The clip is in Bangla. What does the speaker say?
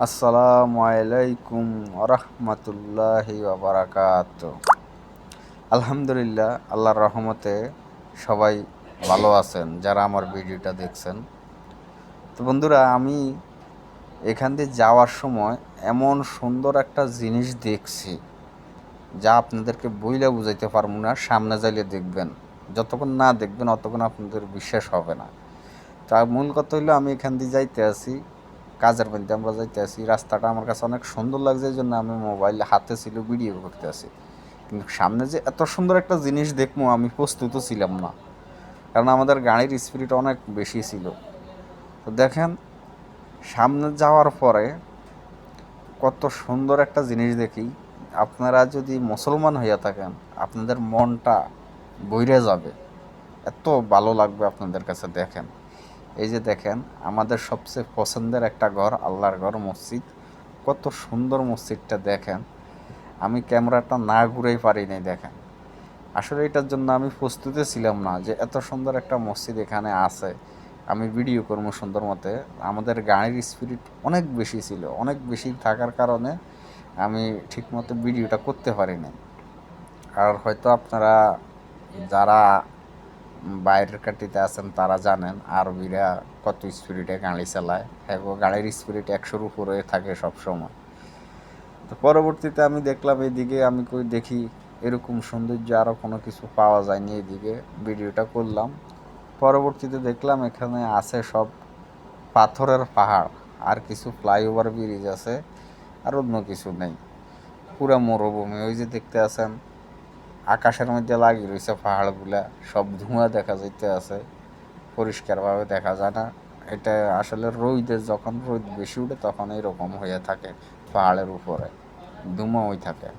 আসসালামু আলাইকুম ওরহমতুল্লাহি ওয়াবারাকাতুহু। আলহামদুলিল্লাহ, আল্লাহর রহমতে সবাই ভালো আছেন যারা আমার ভিডিওটা দেখছেন। তো বন্ধুরা, আমি এখান দিয়ে যাওয়ার সময় এমন সুন্দর একটা জিনিস দেখছি যা আপনাদেরকে বইলে বুঝাইতে পারবো না। সামনে যাইলে দেখবেন, যতক্ষণ না দেখবেন অতক্ষণ আপনাদের বিশ্বাস হবে না। তার মূল কথা হইলো, আমি এখান দিয়ে যাইতে আছি, কাজের মধ্যে আমরা যাইতে আছি। রাস্তাটা আমার কাছে অনেক সুন্দর লাগছে, এই জন্য আমি মোবাইল হাতে ছিল, ভিডিও করতে আছি। কিন্তু সামনে যে এত সুন্দর একটা জিনিস দেখবো আমি প্রস্তুত ছিলাম না, কারণ আমাদের গাড়ির স্পিড অনেক বেশি ছিল। তো দেখেন, সামনে যাওয়ার পরে কত সুন্দর একটা জিনিস দেখি। আপনারা যদি মুসলমান হইয়া থাকেন, আপনাদের মনটা বইরে যাবে, এত ভালো লাগবে আপনাদের কাছে। দেখেন, এই যে দেখেন, আমাদের সবচেয়ে পছন্দের একটা ঘর, আল্লাহর ঘর, মসজিদ। কত সুন্দর মসজিদটা দেখেন। আমি ক্যামেরাটা না ঘুরেই পারি নাই। দেখেন, আসলে এটার জন্য আমি প্রস্তুতি ছিলাম না যে এত সুন্দর একটা মসজিদ এখানে আছে, আমি ভিডিও করবো সুন্দর মতে। আমাদের গাড়ির স্পিড অনেক বেশি ছিল, অনেক বেশি থাকার কারণে আমি ঠিকমতো ভিডিওটা করতে পারি নাই। আর হয়তো আপনারা যারা বাইরের কাটিতে আছেন তারা জানেন আরবিরা কত স্পিডে গাড়ি চালায়। হ্যাঁ, গাড়ির স্পিড 100-র উপরে থাকে সব সময়। তো পরবর্তীতে আমি দেখলাম এইদিকে, আমি কই দেখি এরকম সৌন্দর্য আরও কোনো কিছু পাওয়া যায়নি, এইদিকে ভিডিওটা করলাম। পরবর্তীতে দেখলাম এখানে আছে সব পাথরের পাহাড়, আর কিছু ফ্লাইওভার ব্রিজ আছে, আর অন্য কিছু নেই। পুরা মরুভূমি। ওই যে দেখতে আছেন, আকাশের মধ্যে লাগিয়ে রয়েছে পাহাড়গুলা, সব ধোঁয়া দেখা যাইতে আছে, পরিষ্কারভাবে দেখা যায় না। এটা আসলে যখন রোদ বেশি উঠে তখন এরকম হয়ে থাকে, পাহাড়ের উপরে ধুমা হয়ে থাকে।